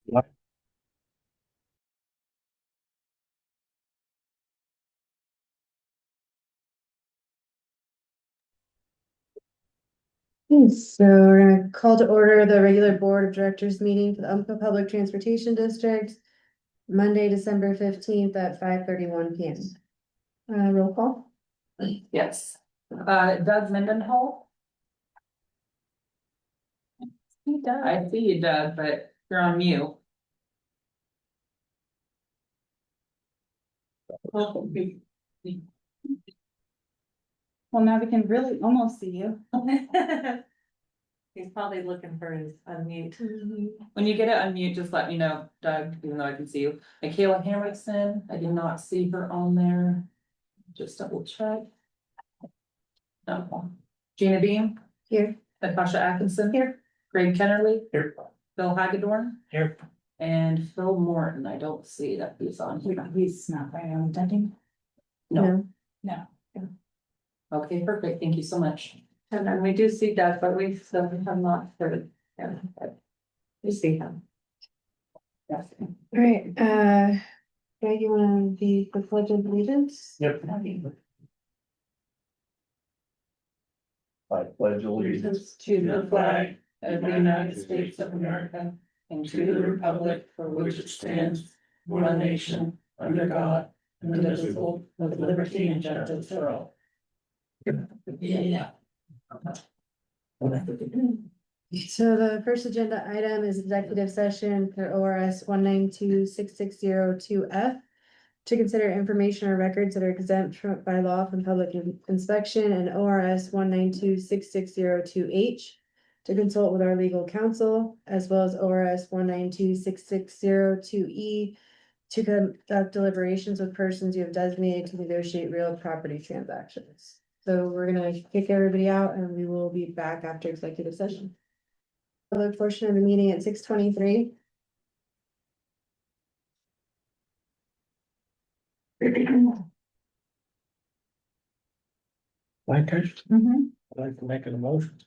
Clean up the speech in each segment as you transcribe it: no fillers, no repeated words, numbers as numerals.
So we're gonna call to order the regular Board of Directors meeting for the Umpqua Public Transportation District. Monday, December 15th at 5:31 PM. Roll call. Yes. Doug Mendenhall. I see you, Doug, but you're on mute. Well, now we can really almost see you. He's probably looking for his unmute. When you get it unmute, just let me know, Doug, even though I can see you. Michaela Henriksen, I did not see her on there. Just double check. No. Gina Beam, Here. Natasha Atkinson. Here. Greg Kennerly. Here. Phil Hagedorn. Here. And Phil Morton, I don't see that he's on here. He's not right on attending. No. No. Okay, perfect. Thank you so much. And then we do see Doug, but we still have not heard him. But we see him. All right, Greg, you wanna be the pledge of allegiance? Yep. I pledge allegiance To the flag of the United States of America and to the republic for which it stands, one nation, under God, indivisible, with liberty and justice for all. Yeah. So the first agenda item is executive session for ORS 1926602F. To consider information or records that are exempt by law from public inspection, and ORS 1926602H. To consult with our legal counsel, as well as ORS 1926602E. To conduct deliberations with persons you have designated to negotiate real property transactions. So we're gonna kick everybody out and we will be back after executive session. Public portion of the meeting at 6:23. my turn. I'd like to make a motion.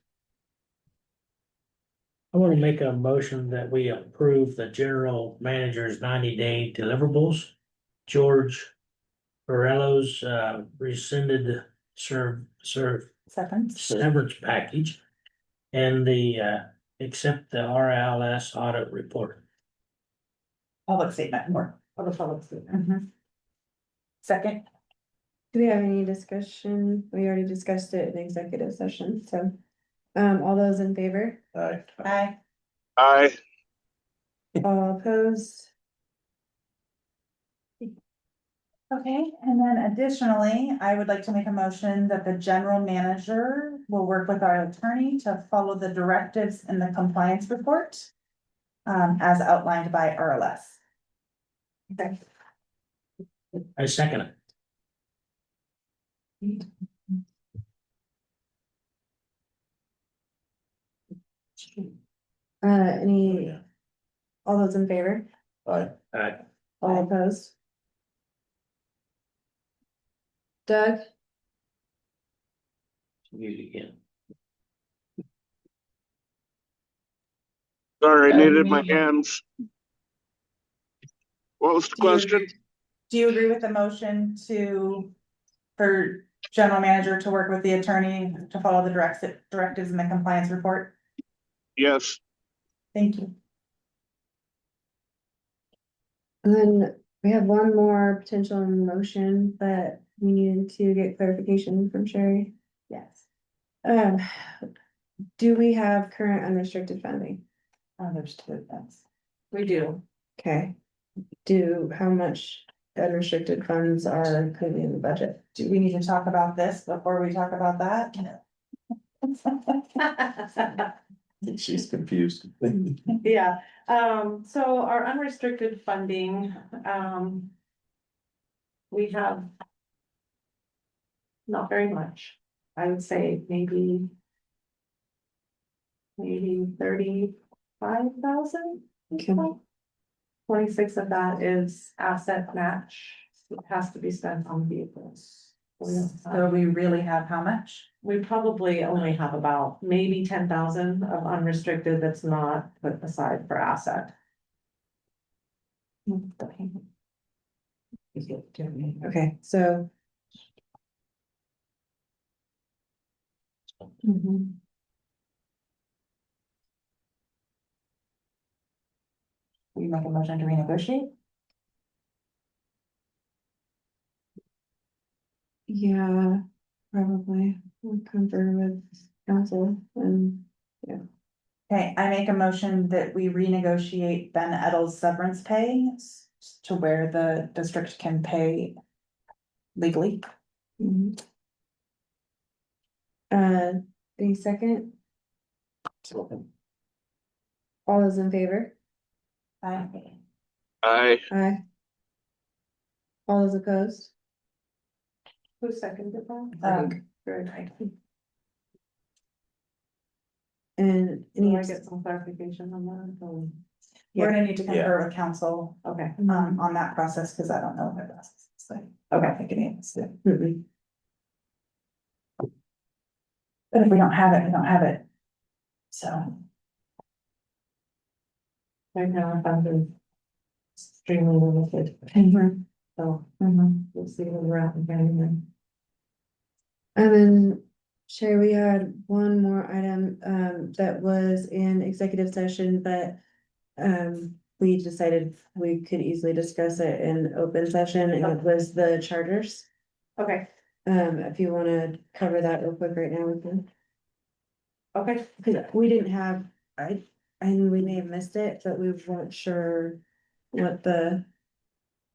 I want to make a motion that we approve the general manager's 90-day deliverables. George Borello's rescinded Second. severance package. And the accept the RLS audit report. Public statement or. Public statement. Second. Do we have any discussion? We already discussed it in executive session, so. All those in favor? Aye. Aye. Aye. All opposed? Okay, and then additionally, I would like to make a motion that the general manager will work with our attorney to follow the directives in the compliance report. As outlined by RLS. Okay. I second it. Any, all those in favor? Aye. All opposed? Doug? Use again. Sorry, I needed my hands. What was the question? Do you agree with the motion for general manager to work with the attorney to follow the directives in the compliance report? Yes. Thank you. And then we have one more potential motion that we needed to get clarification from Sherry. Yes. Do we have current unrestricted funding? There's two of them. We do. Okay. How much unrestricted funds are currently in the budget? Do we need to talk about this before we talk about that? She's confused. Yeah, so our unrestricted funding, we have not very much. I would say maybe 35,000. Okay. 26 of that is asset match. It has to be spent on vehicles. So we really have how much? We probably only have about maybe 10,000 of unrestricted that's not put aside for asset. Okay, so. Mhm. Will you make a motion to renegotiate? Yeah, probably. We'll confer with council and, Okay, I make a motion that we renegotiate Ben Edel's severance pay to where the district can pay legally. mhm. Any second, all those in favor? Aye. I, Aye. All those opposed? Who seconded that? Greg. And Do any, I get some clarification on that? We're gonna need to confer with council, Okay, on that process, cause I don't know what that process is like. Okay, I think it is. Mhm. But if we don't have it, we don't have it. So, right now I found it extremely limited, Mhm. so mhm. we'll see where we're at in January. And then, Sherry, we had one more item, that was in executive session, but. We decided we could easily discuss it in open session, and it was the charters. Okay, If you wanna cover that real quick right now, we can. okay, Cause we didn't have, and we may have missed it, but we weren't sure what the.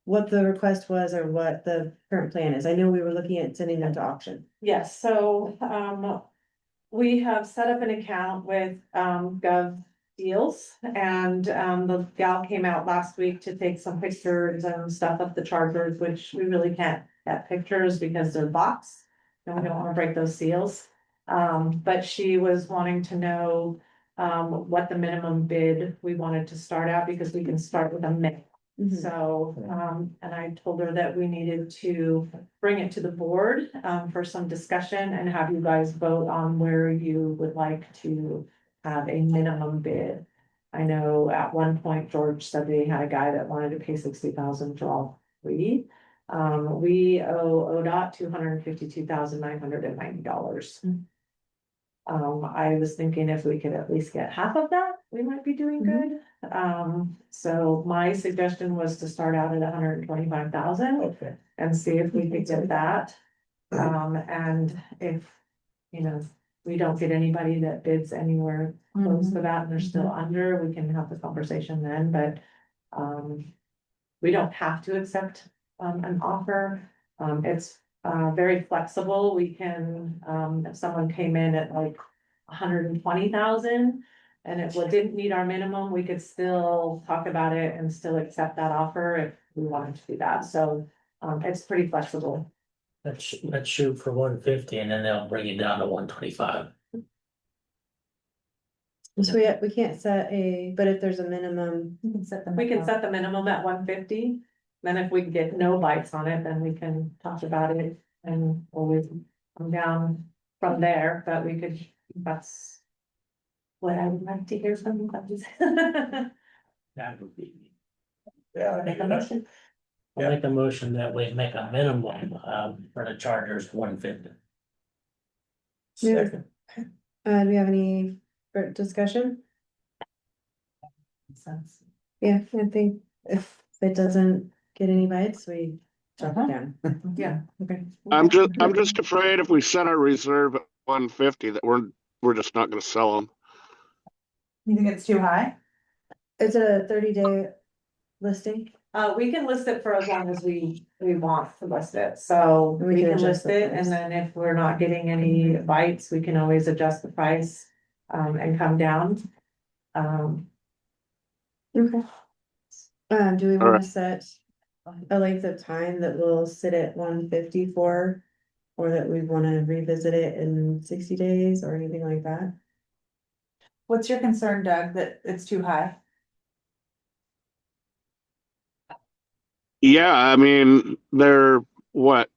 What the request was or what the current plan is. I know we were looking at sending them to auction. yes, so, we have set up an account with, Gov Deals, and, the gal came out last week to take some pictures and stuff of the chargers, which we really can't get pictures because they're boxed. And we don't wanna break those seals, but she was wanting to know, what the minimum bid we wanted to start at, because we can start with a minimum. So, and I told her that we needed to bring it to the board, for some discussion and have you guys vote on where you would like to have a minimum bid. I know at one point George said they had a guy that wanted to pay 60,000 for all three. We owe ODOT $252,990. I was thinking if we could at least get half of that, we might be doing good. So my suggestion was to start out at 125,000 Okay. and see if we could get that. And if, you know, we don't get anybody that bids anywhere close to that and they're still under, we can have the conversation then, but. We don't have to accept, an offer. It's, very flexible. We can, if someone came in at like 120,000. And if it didn't meet our minimum, we could still talk about it and still accept that offer if we wanted to do that. So, it's pretty flexible. Let's shoot for 150 and then they'll bring it down to 125. So we can't set a, but if there's a minimum, We can set them. We can set the minimum at 150. Then if we get no bites on it, then we can talk about it and always come down from there, but we could, that's. What I would like to hear from you guys. That would be. Make a motion. I'll make a motion that we make a minimum, for the chargers 150. Yeah. Second. do we have any discussion? Yeah, I think if it doesn't get any bites, we drop it down. Yeah. Okay. I'm just afraid if we set our reserve at 150 that we're just not gonna sell them. You think it's too high? Is it a 30-day listing? We can list it for as long as we want to list it, so We we can can adjust list the it, price. and then if we're not getting any bites, we can always adjust the price. And come down. Okay. Do we All wanna right. set a length of time that will sit at 150 for? Or that we wanna revisit it in 60 days or anything like that? What's your concern, Doug, that it's too high? Yeah, I mean, they're what,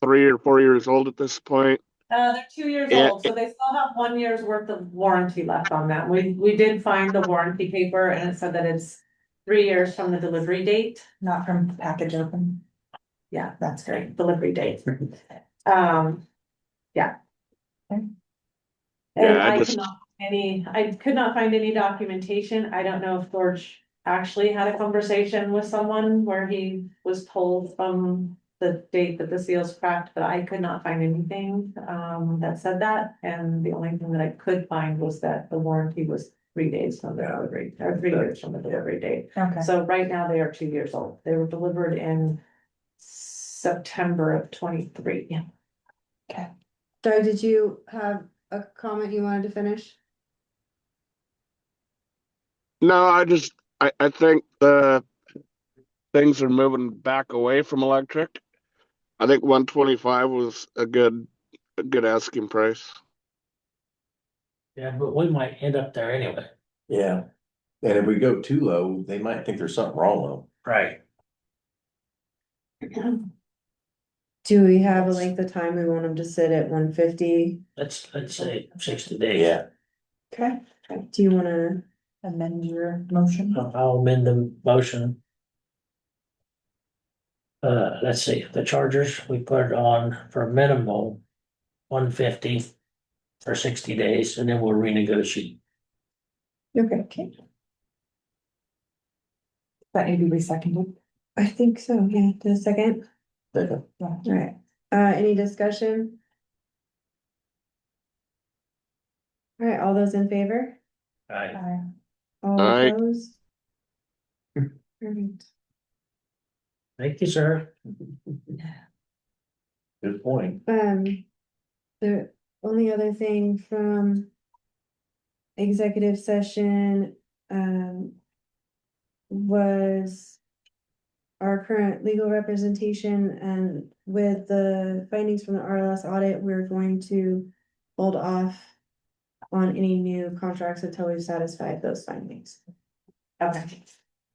3 or 4 years old at this point? They're 2 years Yeah. old, so they still have 1 year's worth of warranty left on them. We did find the warranty paper and it said that it's 3 years from the delivery date. Not from package open. Yeah, That's great. delivery date. Yeah. Okay. And Yeah, I could not find any documentation. I don't know if George actually had a conversation with someone where he was told from the date that the seal's cracked, but I could not find anything, that said that. And the only thing that I could find was that the warranty was 3 days from the delivery, or 3 years from the delivery date. Okay. So right now they are 2 years old. They were delivered in September of 23. Doug, did you have a comment you wanted to finish? No, I think the things are moving back away from electric. I think 125 was a good asking price. Yeah, but we might end up there anyway. Yeah, and if we go too low, they might think there's something wrong with them. Right. Do we have a length of time we want them to sit at 150? Let's say 60 days. Yeah, Okay. Do you wanna, Amend your motion. I'll amend the motion. Let's see, the chargers, we put on for minimal 150 for 60 days, and then we'll renegotiate. okay, That need to be seconded. I think so, yeah, to a second, okay. alright, any discussion? Alright, all those in favor? Right. All Aye. opposed? Perfect. Thank you, sir. Good point. The only other thing from executive session, was our current legal representation, and with the findings from the RLS audit, we're going to hold off on any new contracts until we've satisfied those findings. Okay.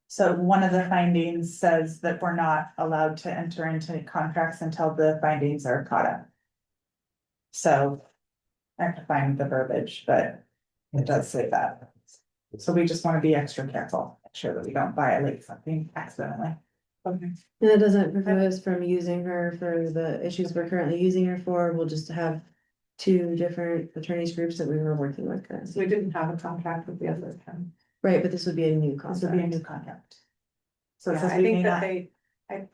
So one of the findings says that we're not allowed to enter into contracts until the findings are caught up. So I have to find the verbiage, but it does say that. So we just want to be extra careful, make sure that we don't violate something accidentally. Okay. And that doesn't prevent us from using her for the issues we're currently using her for. We'll just have 2 different attorneys groups that we were working with So currently. we didn't have a contract with the other town. Right, but this would be a new This would be a new contract. contract. So it Yeah, says I we may think that not,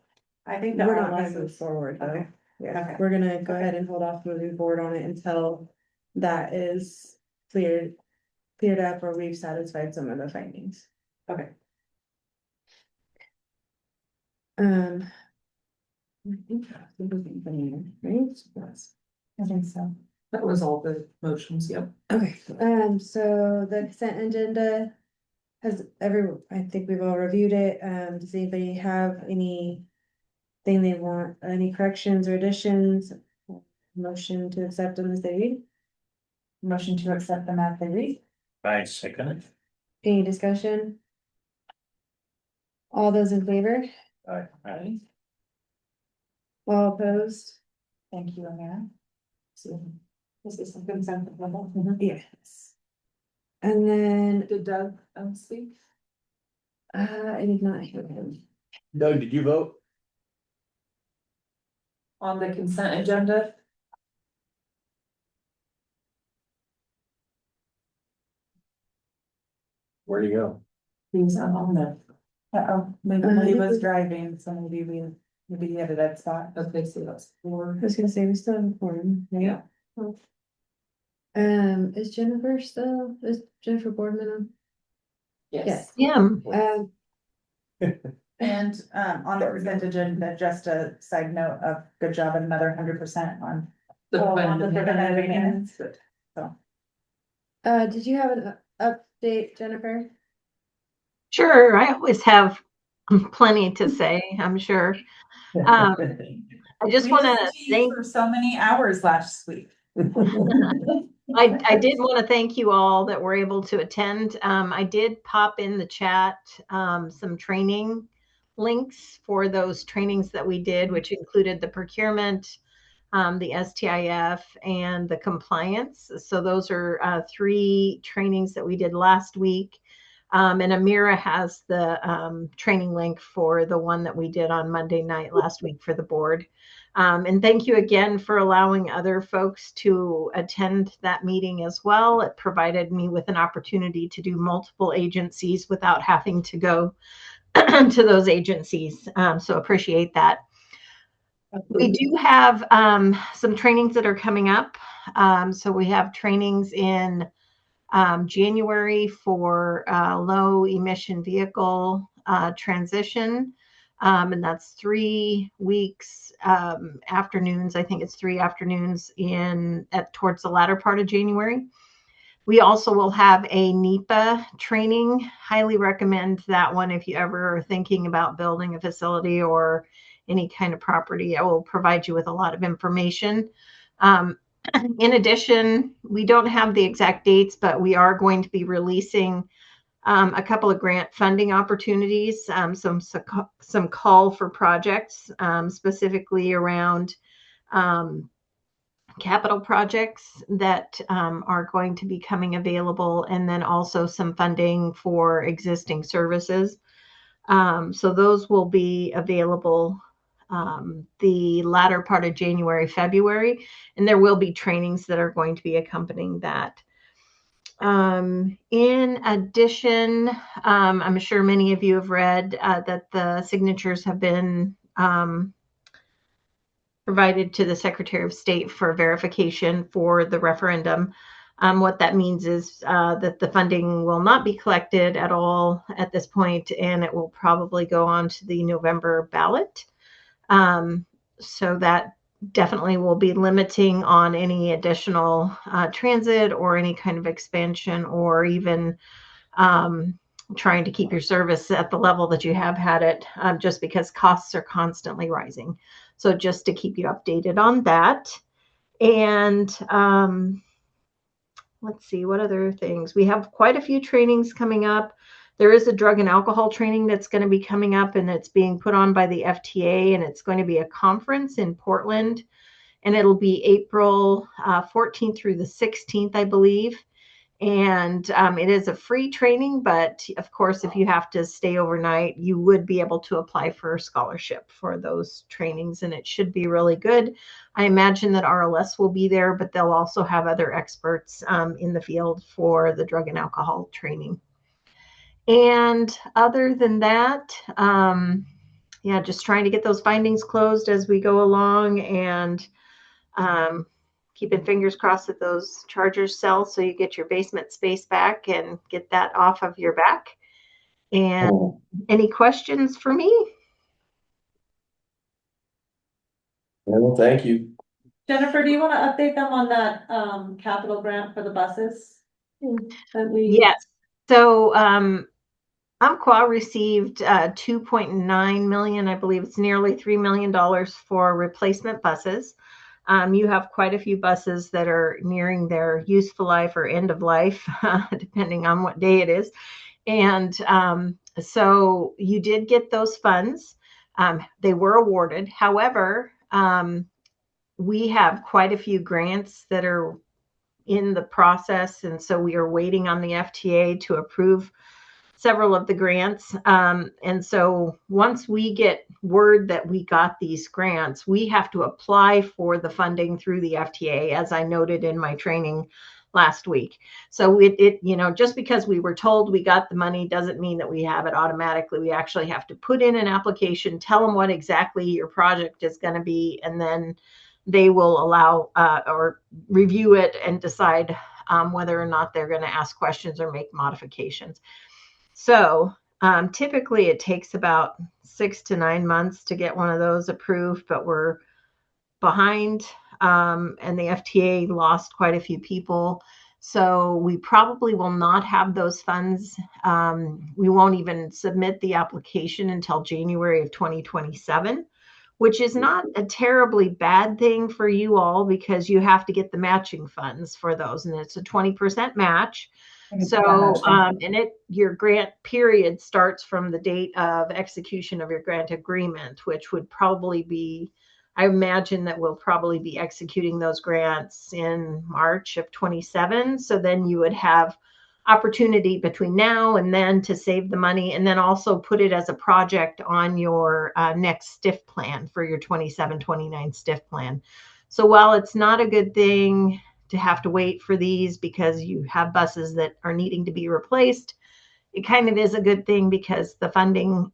I think that We're not gonna RLS move is, forward though. okay. Yeah, Okay. we're gonna go ahead and hold off moving forward on it until that is cleared up or we've satisfied some of the findings. Okay. I think that's everything, right? Yes. I think so. That was all the motions, yep. Okay, so the consent agenda I think we've all reviewed it. Does anybody have anything they want, any corrections or additions? Motion to accept them as they read? Motion to accept them as they read. Right, second. Any discussion? All those in favor? Right. All opposed? Thank you, Amanda. So this is some consent. Yes. And then, Did Doug, speak? I did not hear him. Doug, did you vote? On the consent agenda? Where'd he go? He's not on there. Uh-oh, maybe I he think was we- driving, so maybe he had a dead spot. Okay, so that's 4. I was gonna say, we still have a forum, right? Yeah. Is Jennifer Boardman on? Yes. Yeah, Um, And on the consent agenda, just a side note of good job, another 100% on. The on the preventative preventative maintenance. Good. did you have an update, Jennifer? sure. I always have plenty to say, I'm sure. I just We want to listened you thank, for so many hours last week. I did want to thank you all that were able to attend. I did pop in the chat some training links for those trainings that we did, which included the procurement, the STIF, and the compliance. So those are 3 trainings that we did last week. And Amira has the training link for the one that we did on Monday night last week for the board. And thank you again for allowing other folks to attend that meeting as well. It provided me with an opportunity to do multiple agencies without having to go to those agencies. So appreciate that. We do have some trainings that are coming up. So we have trainings in January for low emission vehicle transition. And that's 3 weeks, afternoons. I think it's 3 afternoons towards the latter part of January. We also will have a NEPA training. Highly recommend that one if you ever are thinking about building a facility or any kind of property. I will provide you with a lot of information. In addition, we don't have the exact dates, but we are going to be releasing a couple of grant funding opportunities, some call for projects, specifically around capital projects that are going to be coming available, and then also some funding for existing services. So those will be available the latter part of January, February, and there will be trainings that are going to be accompanying that. In addition, I'm sure many of you have read that the signatures have been provided to the Secretary of State for verification for the referendum. What that means is that the funding will not be collected at all at this point, and it will probably go on to the November ballot. So that definitely will be limiting on any additional transit or any kind of expansion, or even trying to keep your service at the level that you have had it, just because costs are constantly rising. So just to keep you updated on that. And let's see, what other things? We have quite a few trainings coming up. There is a drug and alcohol training that's going to be coming up, and it's being put on by the FTA, and it's going to be a conference in Portland, and it'll be April 14th through the 16th, I believe. And it is a free training, but of course, if you have to stay overnight, you would be able to apply for a scholarship for those trainings, and it should be really good. I imagine that RLS will be there, but they'll also have other experts in the field for the drug and alcohol training. And other than that, yeah, just trying to get those findings closed as we go along, and keeping fingers crossed that those chargers sell so you get your basement space back and get that off of your back. And any questions for me? Well, thank you. Jennifer, do you want to update them on that capital grant for the buses? Yes. So Umpqua received 2.9 million, I believe it's nearly $3 million for replacement buses. You have quite a few buses that are nearing their useful life or end of life, depending on what day it is. And so you did get those funds. They were awarded. However, we have quite a few grants that are in the process. And so we are waiting on the FTA to approve several of the grants. And so once we get word that we got these grants, we have to apply for the funding through the FTA, as I noted in my training last week. So it just because we were told we got the money doesn't mean that we have it automatically. We actually have to put in an application, tell them what exactly your project is going to be, and then they will allow or review it and decide whether or not they're going to ask questions or make modifications. So typically it takes about 6 to 9 months to get one of those approved, but we're behind, and the FTA lost quite a few people. So we probably will not have those funds. We won't even submit the application until January of 2027, which is not a terribly bad thing for you all, because you have to get the matching funds for those, and it's a 20% match. So, your grant period starts from the date of execution of your grant agreement, which would probably be, I imagine that we'll probably be executing those grants in March of 27. So then you would have, opportunity between now and then to save the money, and then also put it as a project on your next STIF plan for your 27-29 STIF plan. So while it's not a good thing to have to wait for these because you have buses that are needing to be replaced, it kind of is a good thing because the funding,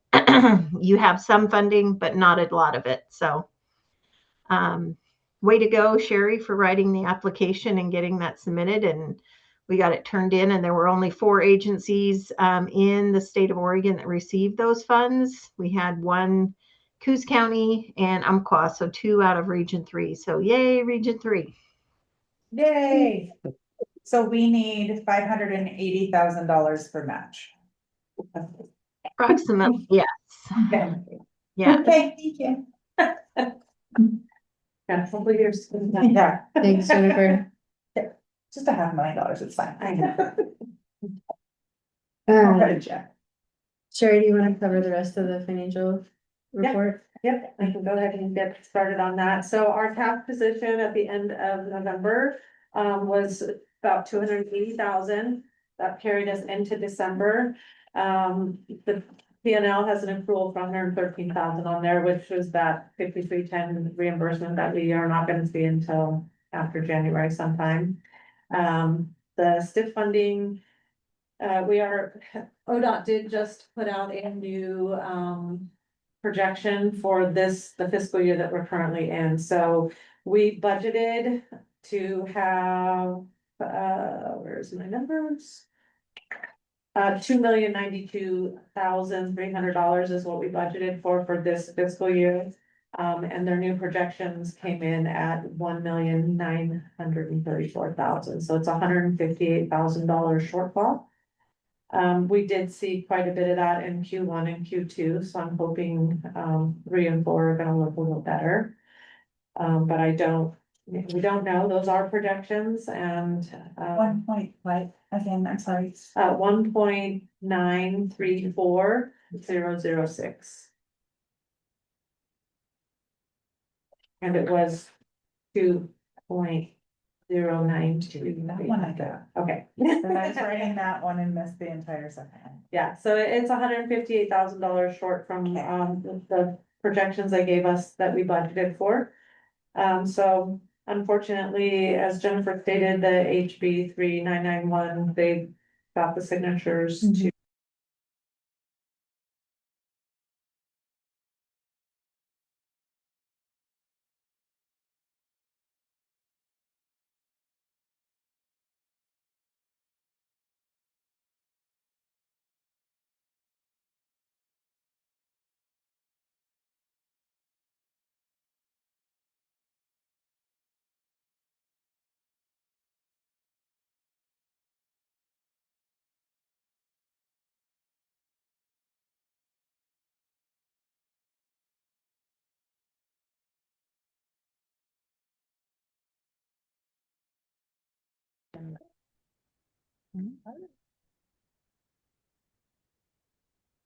you have some funding, but not a lot of it. So way to go, Sherry, for writing the application and getting that submitted. And we got it turned in, and there were only 4 agencies in the state of Oregon that received those funds. We had 1 Coos County and Umpqua, so 2 out of Region 3. So yay, Region 3. Yay. So we need $580,000 for match. Approximately, yes. Okay, Yeah. okay, thank you. Yeah, hopefully yours. Yeah. Thanks, Jennifer. Just $500,000, it's fine. I know. I'll Um, write a check. Sherry, do you want to cover the rest of the financial Yeah. report? Yep, I can go ahead and get started on that. So our tax position at the end of November was about 280,000. That carried us into December. The P&L has an accrual for 113,000 on there, which was that 5310 reimbursement that we are not gonna see until after January sometime. The STIF funding, ODOT did just put out a new projection for the fiscal year that we're currently in. So we budgeted to have, where's my numbers? $2,092,300 is what we budgeted for this fiscal year. And their new projections came in at $1,934,000. So it's $158,000 shortfall. We did see quite a bit of that in Q1 and Q2, so I'm hoping 3 and 4 are gonna look a little better. But we don't know, those are projections, and 1 point, what, again, I'm sorry. 1.934006. And it was 2.092. That one I got. Okay. And I was writing that one and missed the entire second one. Yeah, so it's $158,000 short from the projections they gave us that we budgeted for. So unfortunately, as Jennifer stated, the HB 3991, they got the signatures to.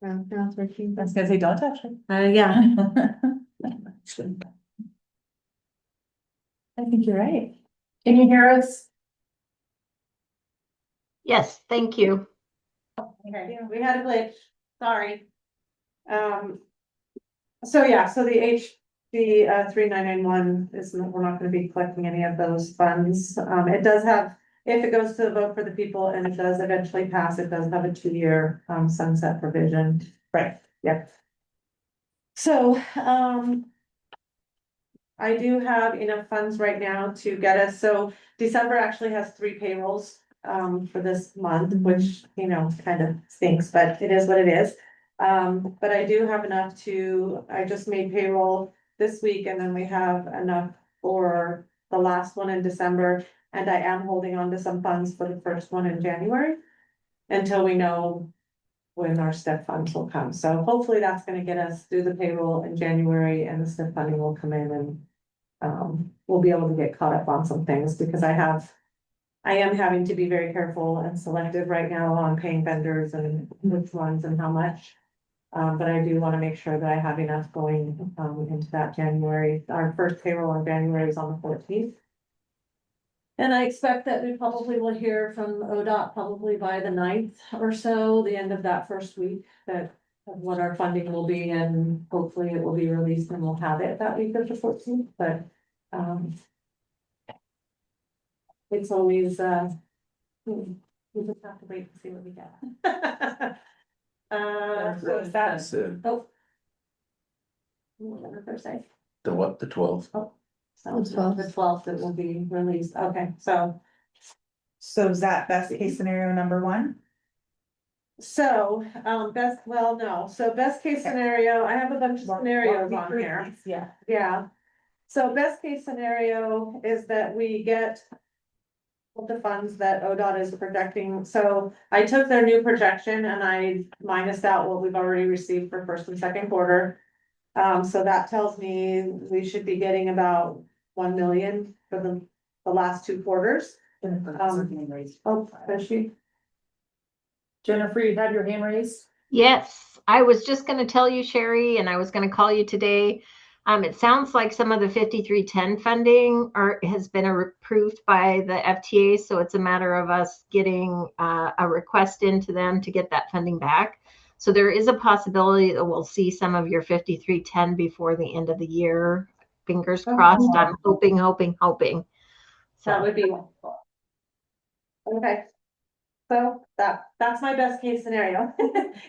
Now it's working. I was gonna say, don't touch it. Yeah. I think you're right. Can you hear us? Yes, thank you. Okay, we had a glitch, sorry. So yeah, so the HB 3991 is, we're not gonna be collecting any of those funds. It does have, if it goes to the vote for the people and it does eventually pass, it does have a 2-year sunset provision. Right. Yep. So, I do have enough funds right now to get us, so December actually has 3 payrolls for this month, which, you know, kind of stinks, but it is what it is. But I do have enough I just made payroll this week, and then we have enough for the last one in December. And I am holding on to some funds for the first one in January until we know when our STEP funds will come. So hopefully that's gonna get us through the payroll in January, and the STEP funding will come in, and we'll be able to get caught up on some things, because I am having to be very careful and selective right now on paying vendors and which ones and how much. But I do wanna make sure that I have enough going into that January. Our first payroll in January is on the 14th. And I expect that we probably will hear from ODOT probably by the 9th or so, the end of that first week, that of what our funding will be, and hopefully it will be released and we'll have it that week of the 14th, but, it's always, we just have to wait and see what we get. So is that, That's it. oh. Whatever say. The what, the 12th? So the 12th it will be released, okay, so So is that best case scenario number one? so, best case scenario, I have a bunch of scenarios on here, Yeah. yeah. So best case scenario is that we get the funds that ODOT is projecting, so I took their new projection and I minused out what we've already received for first and second quarter. So that tells me we should be getting about 1 million for the last 2 quarters. Oh, does she? Jennifer, you have your hand raised? Yes, I was just going to tell you, Sherry, and I was going to call you today. It sounds like some of the 5310 funding has been approved by the FTA, so it's a matter of us getting a request into them to get that funding back. So there is a possibility that we'll see some of your 5310 before the end of the year. Fingers crossed. I'm hoping. That So would be wonderful. Okay. So that's my best case scenario,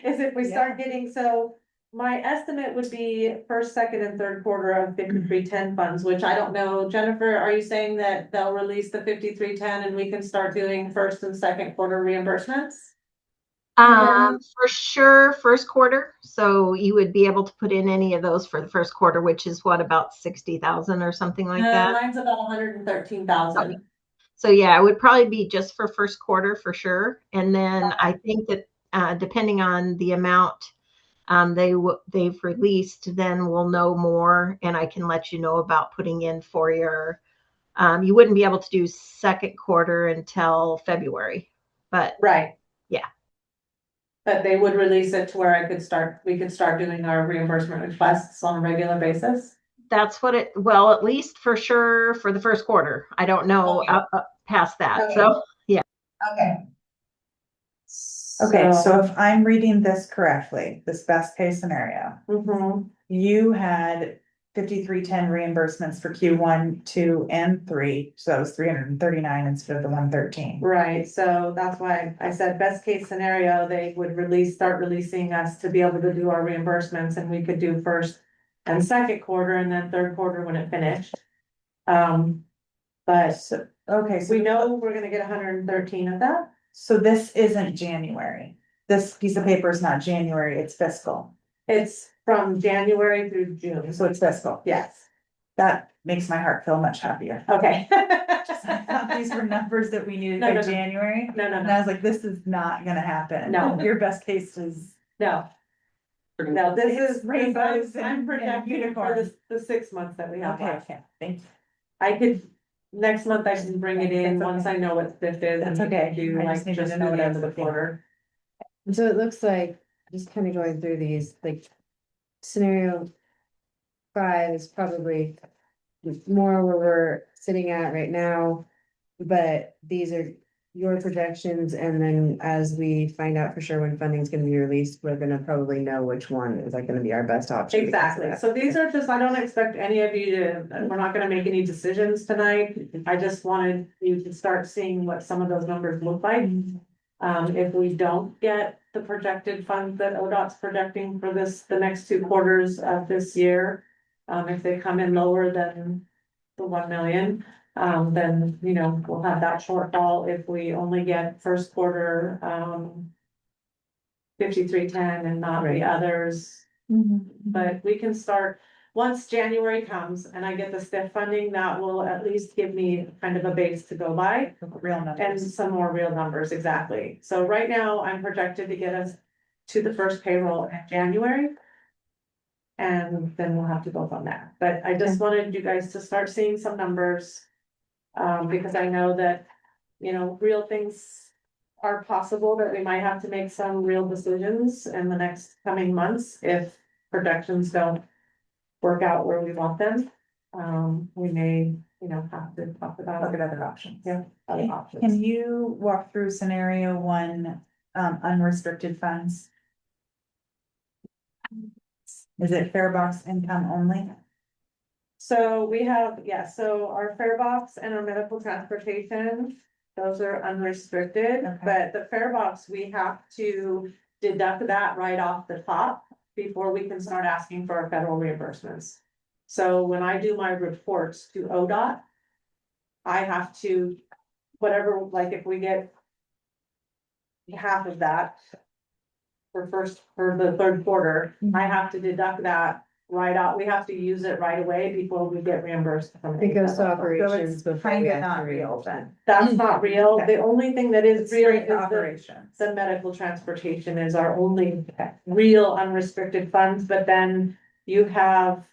is if we start getting, so my estimate would be first, second, and third quarter of 5310 funds, which I don't know. Jennifer, are you saying that they'll release the 5310 and we can start doing first and second quarter reimbursements? for sure, first quarter. So you would be able to put in any of those for the first quarter, which is what, about 60,000 or something like that. Mine's about 113,000. So yeah, it would probably be just for first quarter for sure. And then I think that depending on the amount they've released, then we'll know more, and I can let you know about putting in for your. You wouldn't be able to do second quarter until February, but Right. Yeah. But they would release it to where we could start doing our reimbursement requests on a regular basis. that's what at least for sure for the first quarter. I don't know past that. Okay. So Okay. Okay, so if I'm reading this correctly, this best case scenario, Mhm. you had 5310 reimbursements for Q1, 2, and 3, so that was 339 instead of the 113. Right, so that's why I said best case scenario, they would start releasing us to be able to do our reimbursements, and we could do first and second quarter and then third quarter when it finished. But Okay, so we know we're gonna get 113 of that. So this isn't January. This piece of paper is not January, it's fiscal. It's from January through June, So it's fiscal. yes, That makes my heart feel much happier. okay. I thought these were numbers that we needed No, by no, no. January. No, no, And no, I was like, this is not gonna happen. No. Your best case is. no. No, this It's is, rainbows I'm and projecting for unicorns. the 6 months that we have Okay, left. okay, thank you. I could, next month I can bring it in, That's once okay. I know what fifth is. That's and we can okay. Do I like just needed just to know the what I end was of the looking at. quarter. So it looks like, just kind of going through these, like, scenario 5 is probably more where we're sitting at right now. But these are your projections, and then as we find out for sure when funding's gonna be released, we're gonna probably know which one is like gonna be our best option. because of Exactly, that. so these are just, I don't expect any of you to, we're not gonna make any decisions tonight. I just wanted you to start seeing what some of those numbers look like. If we don't get the projected funds that ODOT's projecting for the next 2 quarters of this year. If they come in lower than the 1 million, then, we'll have that shortfall. If we only get first quarter, 5310 and not the Right. others. But we can start, once January comes and I get the STIF funding, that will at least give me kind of a base to go by. Real And numbers. some more real numbers, exactly. So right now, I'm projected to get us to the first payroll in January. And then we'll have to go from there. But I just wanted you guys to start seeing some numbers. Because I know that, real things are possible, that we might have to make some real decisions in the next coming months if projections don't work out where we want them. We may have to talk about. Look at other options. Yeah, other options. Can you walk through scenario one, unrestricted funds? Is it fare box income only? So we have, so our fare box and our medical transportation, those are unrestricted, Okay. but the fare box, we have to deduct that right off the top before we can start asking for our federal reimbursements. So when I do my reports to ODOT, I have to, whatever, like if we get half of that for the third quarter, I have to deduct that right out. We have to use it right away before we get reimbursed from. It goes to federal. operations before we Kinda have to not real reimburse then. them. That's not real. The only thing that is It's real straight is to the, operations. the medical transportation is our only real unrestricted funds, but then you have.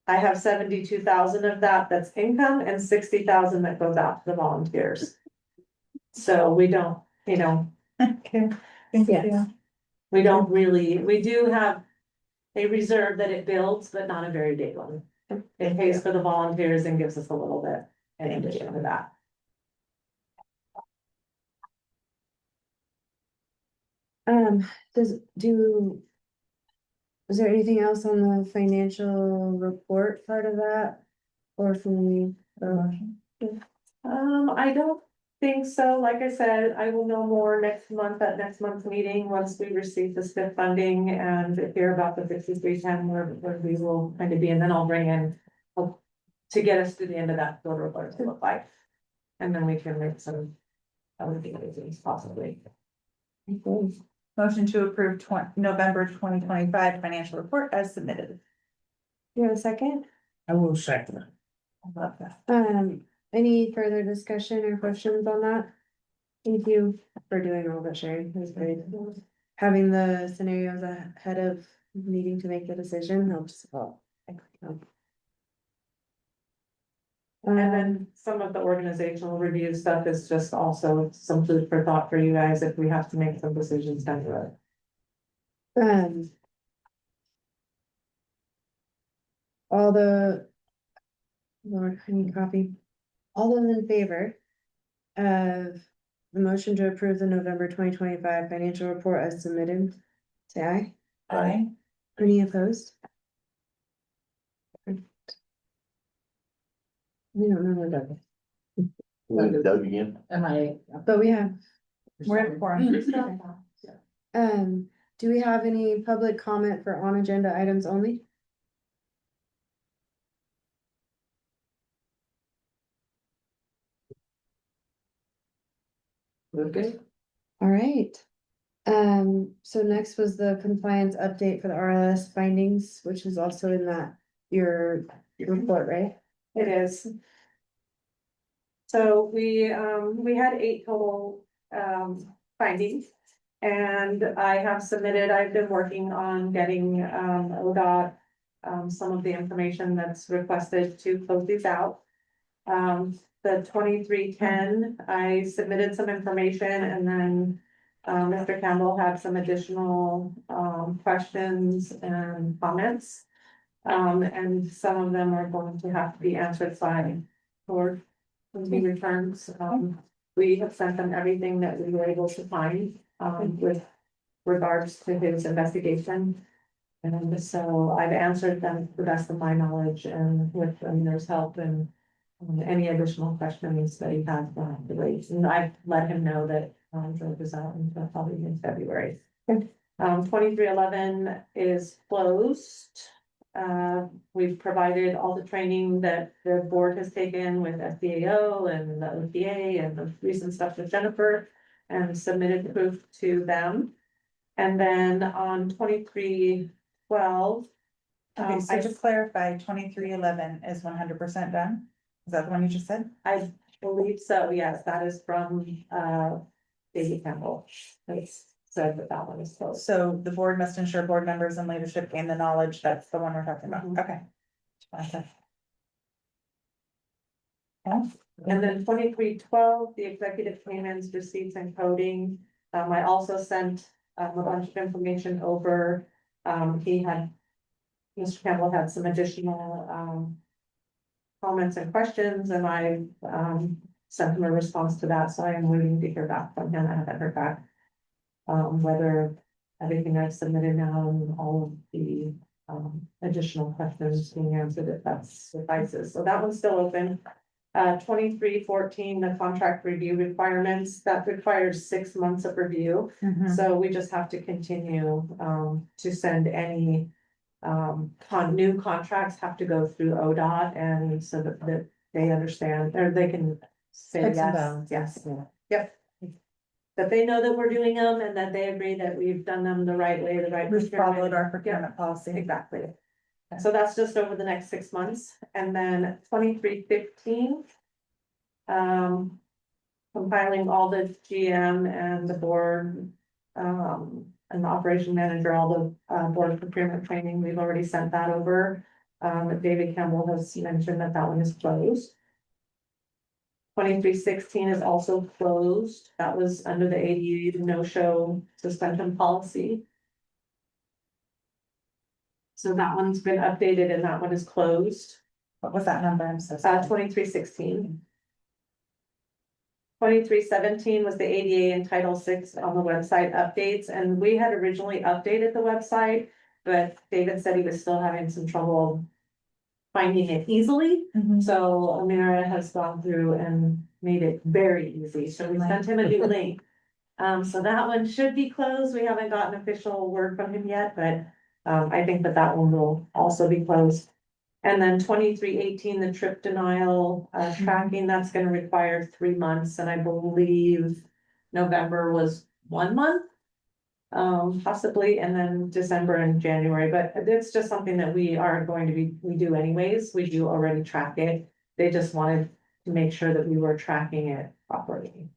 I have 72,000 of that's income and 60,000 that goes out to the volunteers. So we don't, Okay. Thank Yes. you. we don't really, we do have. A reserve that it builds, but not a very big one. It pays for the volunteers and gives us a little bit in addition to that. Is there anything else on the financial report part of that? Or from me? I don't think so. Like I said, I will know more next month at next month's meeting, once we receive the STIF funding and hear about the 5310 where we will kind of be, and then I'll bring in. To get us to the end of that quarter, what it look like. And then we can make some. Other things possibly. Motion to approve November 2025 financial report as submitted. You have a second? I will second it. I love that. Any further discussion or questions on that? Thank you for doing all that, Sherry. It was great. Having the scenarios ahead of needing to make the decision helps. And then some of the organizational review stuff is just also some food for thought for you guys if we have to make some decisions down the road. All the. Lord, I need coffee. All those in favor of the motion to approve the November 2025 financial report as submitted, say aye. Aye. Any opposed? We don't know where Doug is, We dug again. but we have, We're in forum. do we have any public comment for on agenda items only? Okay. All right. So next was the compliance update for the RLS findings, which is also in your report, right? It is. So we had 8 total, findings. And I've been working on getting, ODOT, some of the information that's requested to close these out. The 2310, I submitted some information and then, Mr. Campbell had some additional, questions and comments. And some of them are going to have to be answered by Lord when he returns. We have sent them everything that we were able to find, with regards to his investigation. And so I've answered them to the best of my knowledge and with there's help and any additional questions that he has to raise. And I've let him know that George is out until probably in February. 2311 is closed. We've provided all the training that the board has taken with SDAO and the OTA and the recent stuff with Jennifer and submitted proof to them. And then on 2312. Okay, so to clarify, 2311 is 100% done? Is that the one you just said? I believe so, yes, that is from Daisy Campbell. It's said that one is closed. So the board must ensure board members and leadership gain the knowledge, that's the one we're talking about, okay. And then 2312, the executive payments, receipts and coding. I also sent a bunch of information over. Mr. Campbell had some additional comments and questions, and I, sent him a response to that, so I am waiting to hear back from him. I haven't heard back. Whether everything I've submitted now and all of the, additional questions being answered, if that suffices. So that one's still open. 2314, the contract review requirements, that requires 6 months of review. Mhm. So we just have to continue, to send any, new contracts have to go through ODOT, and so that they understand, or they can say Checks and yes, balances, yes, yeah. yep. That they know that we're doing them and that they agree that we've done them the right way, the right. We've procurement. followed our procurement policy. Exactly. So that's just over the next 6 months, and then 2315. Compiling all the GM and the board, and the operation manager, all the, board procurement training, we've already sent that over. David Campbell has mentioned that that one is closed. 2316 is also closed, that was under the ADA no-show suspension policy. So that one's been updated and that one is closed. What was that number? I'm so sorry. 2316. 2317 was the ADA and Title VI on the website updates, and we had originally updated the website, but David said he was still having some trouble finding it easily. Mhm. So Amira has gone through and made it very easy, so we sent him a new link. So that one should be closed, we haven't gotten official word from him yet, but I think that that one will also be closed. And then 2318, the trip denial, tracking, that's gonna require 3 months, and I believe November was 1 month. Possibly, and then December and January, but it's just something that we are going to be, we do anyways, we do already track it. They just wanted to make sure that we were tracking it properly.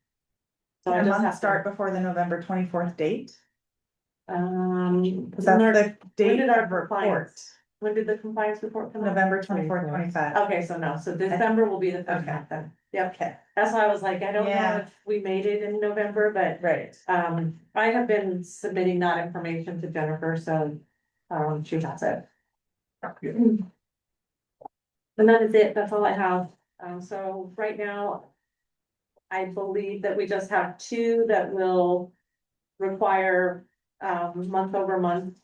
So I Did the just month have start to, before the November 24th date? was That's the date did our of report. compliance? When did the compliance report come out? November 24th, 25. Okay, so no, so December will be the first Okay. month then. Yep, Okay, that's why I was like, I don't know Yeah. if we made it in November, but right. I have been submitting that information to Jennifer, so she has it. And that is it, that's all I have. So right now, I believe that we just have 2 that will require month over month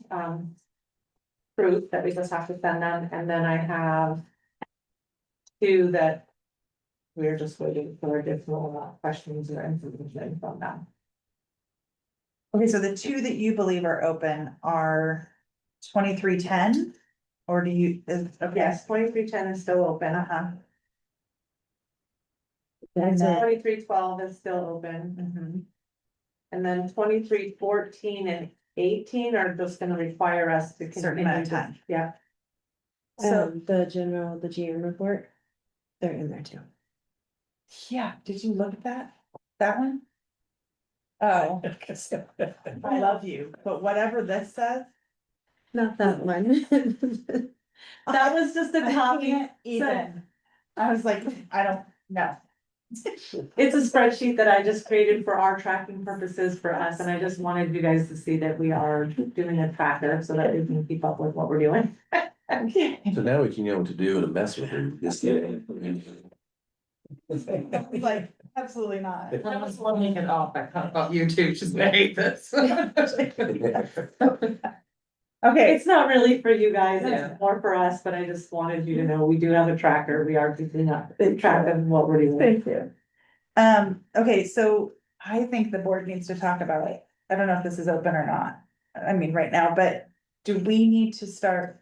proof that we just have to send them, and then I have 2 that we're just waiting for additional questions or information from them. Okay, so the 2 that you believe are open are 2310? Or do you, okay. Yes, 2310 is still open. Uh-huh. That's then- it. 2312 is still open, Mhm. and then 2314 and 18 are just gonna require us to Certain amount of continue. time. Yeah, So, The GM report, they're in there too. yeah, did you look at that? That one? Oh, I love you, but whatever this says. Not that one. that was just a I copy. can't even. I was like, I don't know. It's a spreadsheet that I just created for our tracking purposes for us, and I just wanted you guys to see that we are doing a tracker so that we can keep up with what we're doing. So now we can know what to do to mess with her. Just Like, absolutely not. I was looking it off, I thought about you too, just hate this. Okay, It's not really for you guys, Yeah. it's more for us, but I just wanted you to know, we do have a tracker, we are keeping up, track of what we're doing. thank you. Okay, so I think the board needs to talk about it. I don't know if this is open or not. I mean, right now, but do we need to start?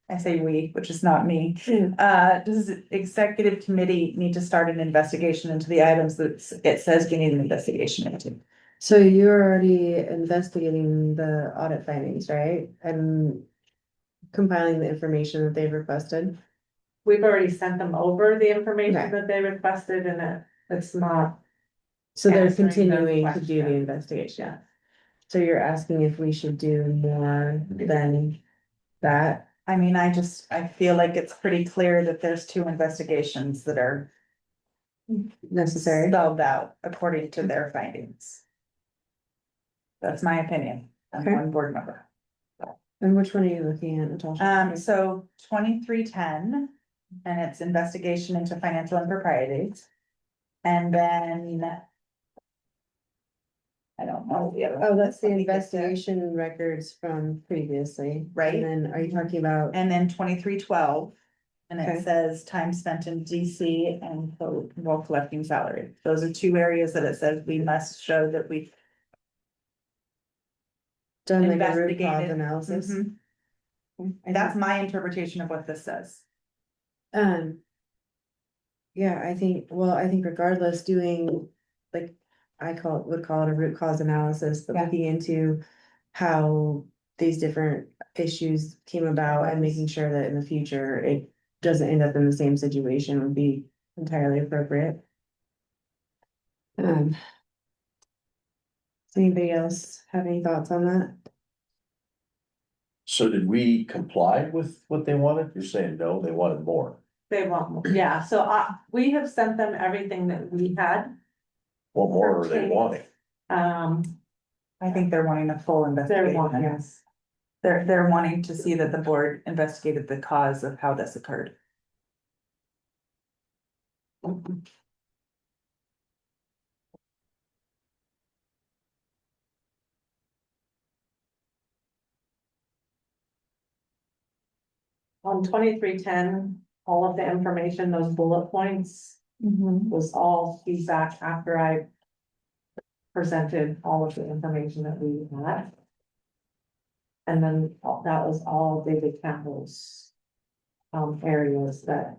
I say we, which is not me. Does the executive committee need to start an investigation into the items that it says we need an investigation into? So you're already investigating the audit findings, right? And compiling the information that they've requested. We've already sent them over the information Okay. that they requested, and it's not, So they're Answering the continuing to do the question. investigation. So you're asking if we should do more than that? I mean, I feel like it's pretty clear that there's 2 investigations that are Necessary? spelled out according to their findings. That's my opinion. I'm Okay. one board member. And which one are you looking at, Natasha? So 2310 and it's investigation into financial improprieties. And then. I don't know. the other Oh, that's the Let me get there. investigation records from previously. Right. And then are you talking about, And then 2312. And Okay. it says time spent in DC and while collecting salary. Those are two areas that it says we must show that we done like a root cause investigated. analysis? Mhm. I That's think- my interpretation of what this says. Yeah, I think regardless, doing, like, would call it a root cause analysis, but Yeah. looking into how these different issues came about and making sure that in the future it doesn't end up in the same situation would be entirely appropriate. Does anybody else have any thoughts on that? So did we comply with what they wanted? You're saying no, they wanted more. They want more, yeah, so we have sent them everything that we had. What more are they Okay. wanting? I think they're wanting a full They're investigation. wanting, yes. They're wanting to see that the board investigated the cause of how this occurred. On 2310, all of the information, those bullet points was all feedback after I presented all of the information that we had. And then that was all David Campbell's areas that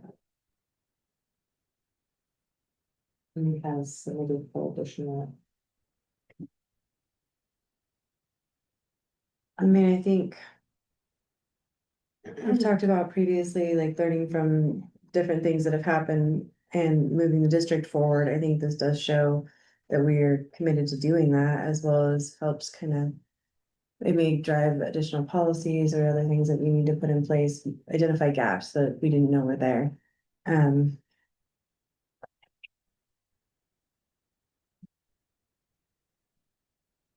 he has submitted for additional. I mean, I think we've talked about previously, like learning from different things that have happened and moving the district forward. I think this does show that we are committed to doing that, as well as helps kind of it may drive additional policies or other things that we need to put in place, identify gaps that we didn't know were there.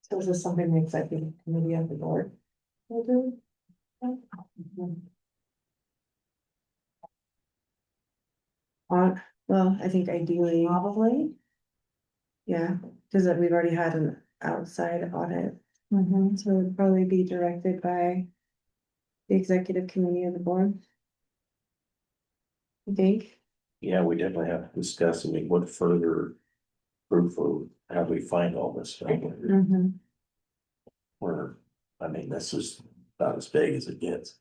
So is this something the executive committee of the board will do? Well, I think ideally, Probably. yeah, because we've already had an outside audit. So it would probably be directed by the executive committee of the board. I think. Yeah, we definitely have to discuss, I mean, what further proof or how do we find all this stuff? Where, I mean, this is about as big as it gets.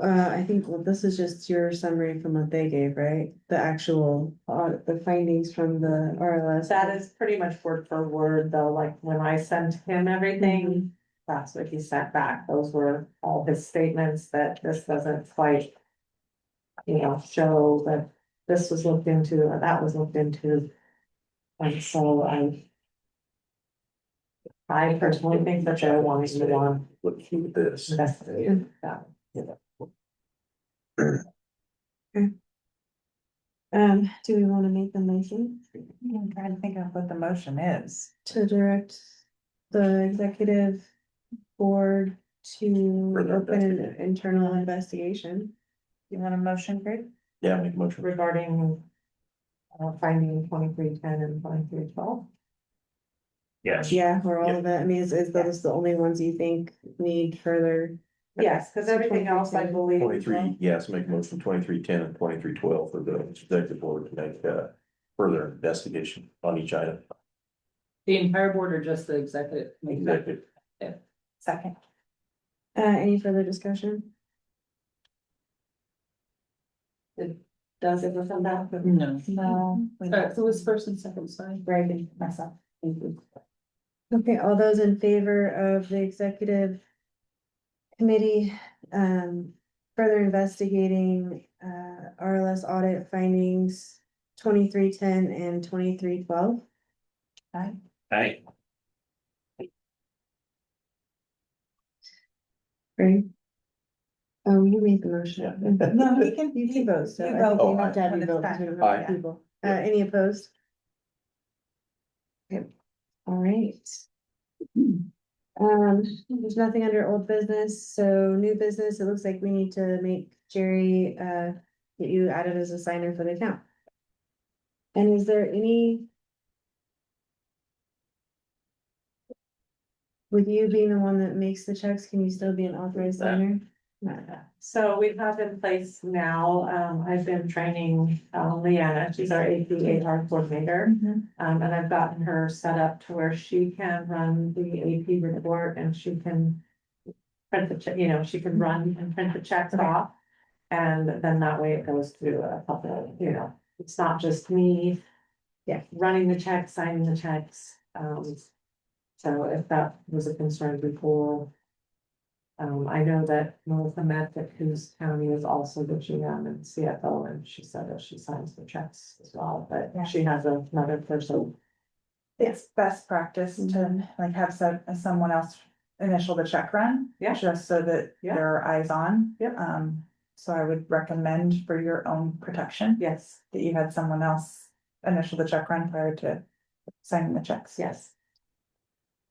I think, well, this is just your summary from what they gave, right? The actual audit, the findings from the RLS. That is pretty much word for word, though, like when I sent him everything, that's what he sent back. Those were all his statements that this doesn't quite, show that this was looked into, or that was looked into. And so I personally think that they're wanting to want Look through this. investigate that. Do we want to make the motion I'm trying to think of what the motion is. to direct the executive board to Further open an investigation. internal investigation? You want a motion, Greg? Yeah, make a motion. Regarding finding 2310 and 2312. Yes. Yeah, or all of it. I mean, is those the only ones you think need further? Yes, because everything else I believe. 23, yes, make a motion 2310 and 2312 for the executive board to make further investigation on each item. The entire board or just the executive? Executive. Second. Any further discussion? Does it come back? No. No. Who was first and second, sorry? Greg and myself. Okay, all those in favor of the executive committee, further investigating, RLS audit findings 2310 and 2312? Hey, Right? Oh, you made the motion. Yeah. No, he can. You can vote, so You I vote. think we Oh, have to have when you it's vote time. between a Aye. couple people. Yeah. Any opposed? Okay, all right. There's nothing under old business, so new business, it looks like we need to make Jerry, get you added as a signer for the account. And is there any? With you being the one that makes the checks, can you still be an authorized signer? So we have in place now, I've been training, Leanna, she's our AP coordinator. And I've gotten her set up to where she can run the AP report and she can print the check, she can run and print the checks Okay. off. And then that way it goes through a couple, it's not just me. Yeah. Running the checks, signing the checks, so if that was a concern before. I know that Melissa Medvick, whose county is also the GM and CFO, and she said that she signs the checks as well, but Yeah. she has another person. It's best practice to like have someone else initial the check run. Yeah. Just so that Yeah. there are eyes on. Yep. So I would recommend for your own protection. Yes, That you had someone else initial the check run prior to signing the checks. yes.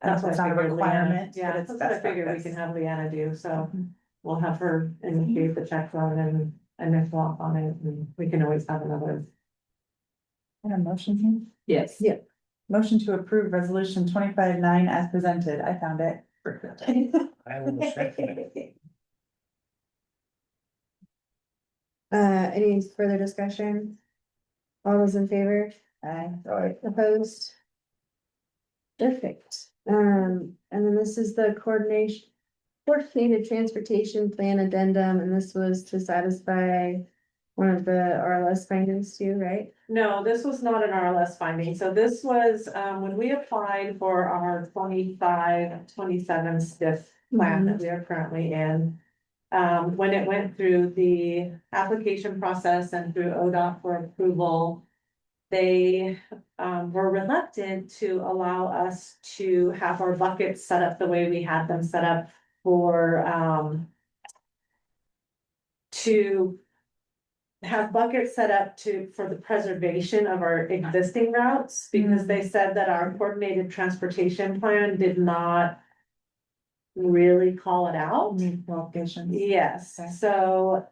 And That's if it's what I not a figured requirement, Leanna, yeah, but it's that's what I best figured we practice. can have Leanna do, so Mhm. we'll have her initiate the check run and initial off on it, and we can always have another. And a motion here? Yes. Yeah. Motion to approve resolution 25-9 as presented. I found it. I will second it. Any further discussion? All those in favor? Aye. Opposed? Perfect. And then this is the coordinated transportation plan addendum, and this was to satisfy one of the RLS findings too, right? No, this was not an RLS finding, so this was, when we applied for our 25-27 stiff plan that we are currently in. When it went through the application process and through ODOT for approval. They, were reluctant to allow us to have our buckets set up the way we had them set up for, to have buckets set up for the preservation of our existing routes, because they said that our coordinated transportation plan did not really call it out. Need qualifications. Yes, Okay. so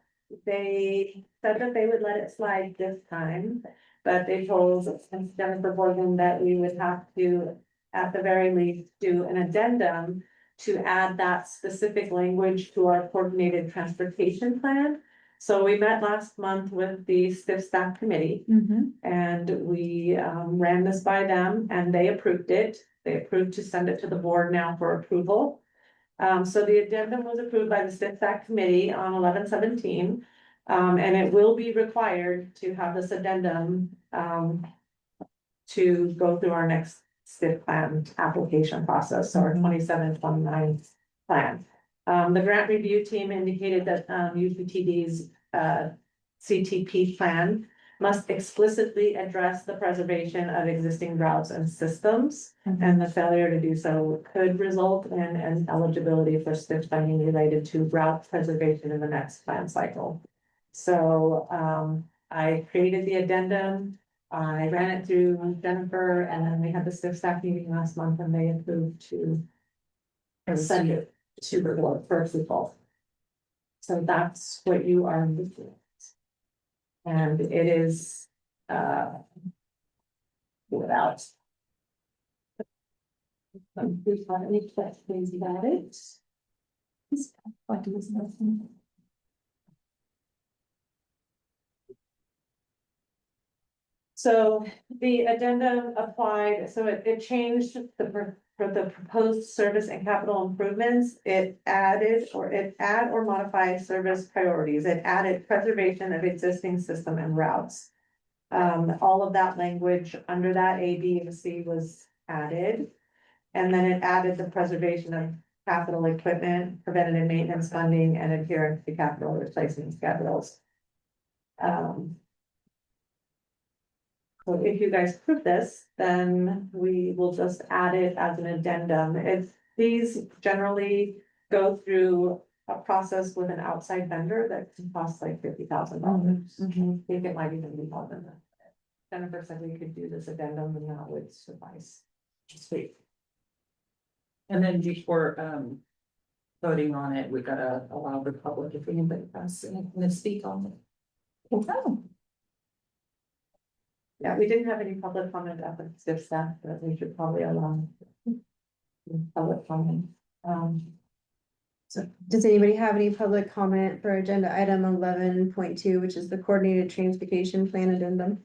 they said that they would let it slide this time, but they told Jennifer Morgan that we would have to, at the very least, do an addendum to add that specific language to our coordinated transportation plan. So we met last month with the stiff staff committee. And we ran this by them and they approved it. They approved to send it to the board now for approval. So the addendum was approved by the stiff staff committee on 11/17. And it will be required to have this addendum to go through our next stiff plan application process, so our 27-29 plan. The grant review team indicated that UPTD's CTP plan must explicitly address the preservation of existing routes and systems. And the failure to do so could result in an eligibility for stiff funding related to route preservation in the next plan cycle. So I created the addendum. I ran it through Jennifer, and then we had the stiff staff meeting last month and they approved to send it to the board for approval. So that's what you are looking at. And it is without. Any questions about it? So the addendum applied, so it changed for the proposed service and capital improvements, it add or modify service priorities, it added preservation of existing system and routes. All of that language under that A, B, and C was added. And then it added the preservation of capital equipment, preventative maintenance funding, and adherence to capital replacement schedules. So if you guys approve this, then we will just add it as an addendum. These generally go through a process with an outside vendor that can cost like $50,000. I think it might even be more than that. Jennifer said we could do this addendum and that would suffice. Sweet. And then before, voting on it, we gotta allow the public if anybody has anything to speak on it. Oh, Yeah, we didn't have any public comment at the stiff staff, but we should probably allow. Public comment, So does anybody have any public comment for agenda item 11.2, which is the coordinated transportation plan addendum?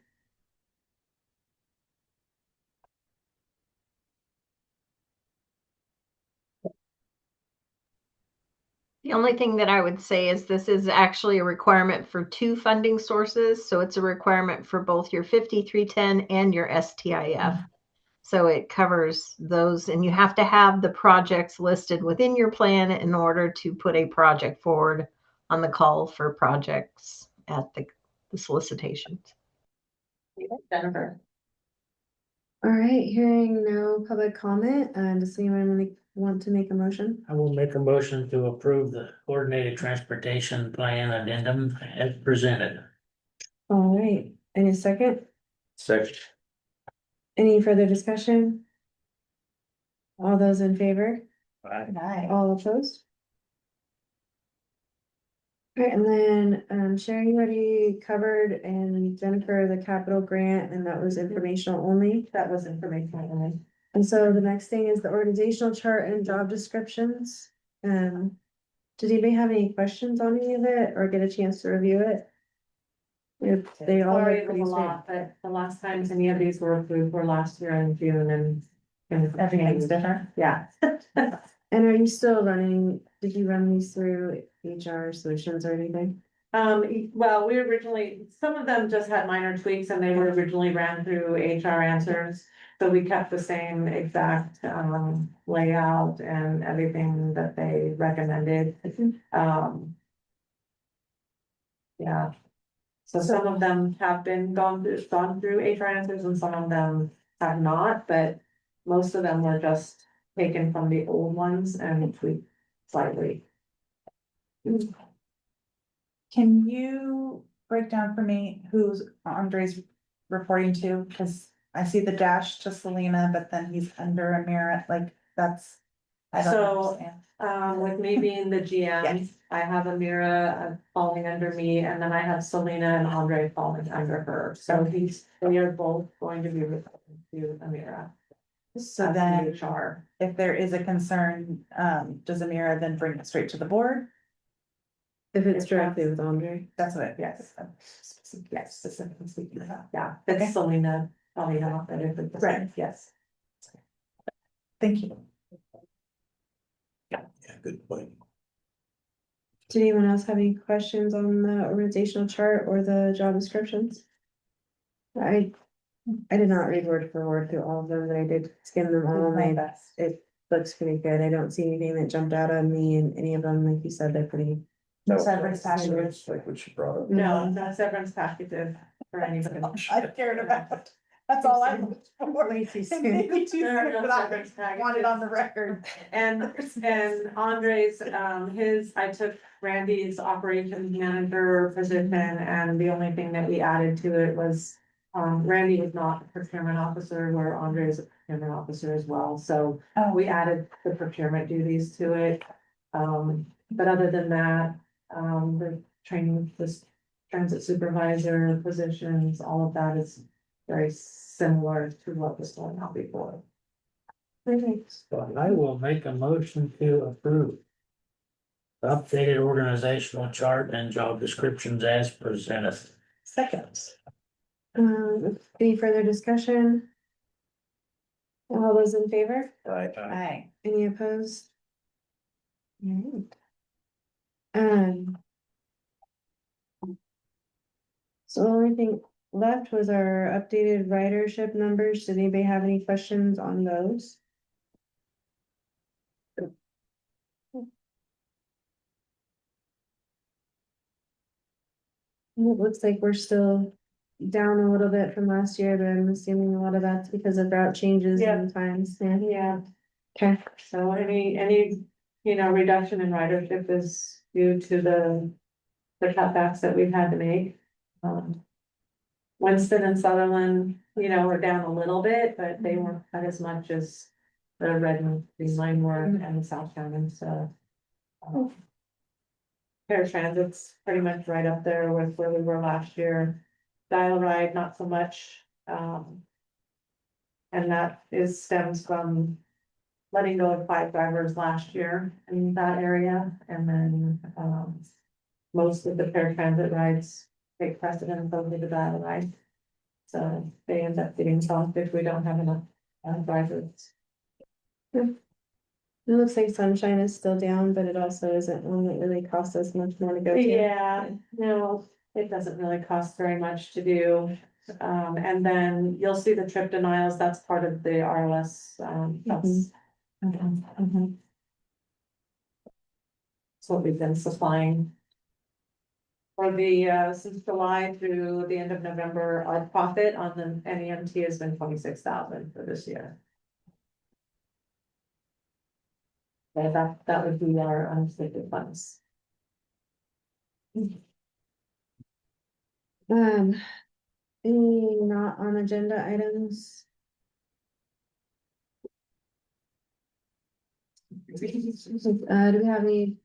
The only thing that I would say is this is actually a requirement for 2 funding sources. So it's a requirement for both your 5310 and your STIF. So it covers those, and you have to have the projects listed within your plan in order to put a project forward on the call for projects at the solicitations. Jennifer. All right, hearing no public comment, does anyone want to make a motion? I will make a motion to approve the coordinated transportation plan addendum as presented. All right, any second? Second. Any further discussion? All those in favor? nice. All opposed? All right, and then, Sherry, you already covered, and Jennifer, the capital grant, and that was informational only. That was information only. And so the next thing is the organizational chart and job descriptions. Did anybody have any questions on any of it or get a chance to review it? If they all Sorry, look it pretty was a sweet. lot, but the last times any of these were approved were last year in June and. Everything's different. Yeah. And are you still running, did you run these through HR Solutions or anything? Well, we originally, some of them just had minor tweaks and they were originally ran through HR Answers. So we kept the same exact, layout and everything that they recommended. Yeah. So some of them have been gone through HR Answers and some of them have not, but most of them were just taken from the old ones and tweaked slightly. Can you break down for me who's Andre's reporting to? Cause I see the dash to Selena, but then he's under Amira, like that's. I don't So, understand. with me being the GM, Yes. I have Amira falling under me, and then I have Selena and Andre falling under her. So they are both going to be reporting to Amira. So as then, the HR. if there is a concern, does Amira then bring it straight to the board? If it's If directly that's- with Andre? That's what it. Yes. Yes, specifically speaking of that, yeah, Okay. it's Selena, probably not, but if it's. Right. Yes. Thank you. Yeah, good point. Did anyone else have any questions on the organizational chart or the job descriptions? I did not read word for word through all of them, but I did skim them all, My and best. it looks pretty good. I don't see anything that jumped out on me, and any of them, like you said, they're pretty. No severance packages. Like what she brought up. No, not severance packages for anybody. I cared about. That's all I looked for. Way too soon. Maybe too There are soon, no but I severance packages. want it on the record. And Andre's, I took Randy's operations manager position, and the only thing that we added to it was. Randy was not a procurement officer, where Andre is a procurement officer as well, so Oh, we added the procurement duties to it. But other than that, the training, this transit supervisor positions, all of that is very similar to what was going on before. Perfect. So I will make a motion to approve the updated organizational chart and job descriptions as presented. seconds. Any further discussion? All those in favor? Right. Aye. Any opposed? Alright. So the only thing left was our updated ridership numbers. Did anybody have any questions on those? It looks like we're still down a little bit from last year, but I'm assuming a lot of that's because of route changes Yeah. and times. Yeah. Yeah, Okay. so any, reduction in ridership is due to the cutbacks that we've had to make. Winston and Sutherland, are down a little bit, but they weren't cut as much as the red and green line were and the south county, so. Paratransit's pretty much right up there with where we were last year. Dial ride, not so much, and that stems from letting go of 5 drivers last year in that area, and then, most of the paratransit rides take precedence over the dial ride. So they end up getting solved if we don't have enough, drivers. It looks like Sunshine is still down, but it also isn't one that really costs us much more to go to. Yeah, no, it doesn't really cost very much to do. And then you'll see the trip denials, that's part of the RLS, that's. That's what we've been supplying. For the, since July through the end of November, our profit on the NEMT has been 26,000 for this year. Yeah, that would be our unrestricted funds. Any not on agenda items? Do we have any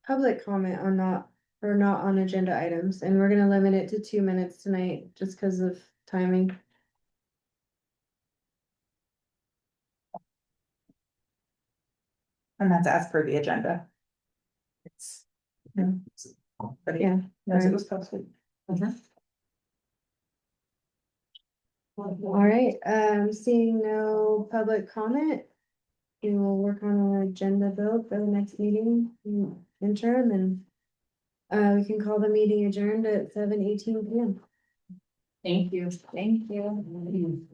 public comment on not on agenda items? And we're gonna limit it to 2 minutes tonight, just because of timing. And that's as per the agenda. It's. But Yeah. as it was posted. All right, seeing no public comment. We will work on an agenda build for the next meeting interim and. We can call the meeting adjourned at 7:18 PM. Thank you. Thank you.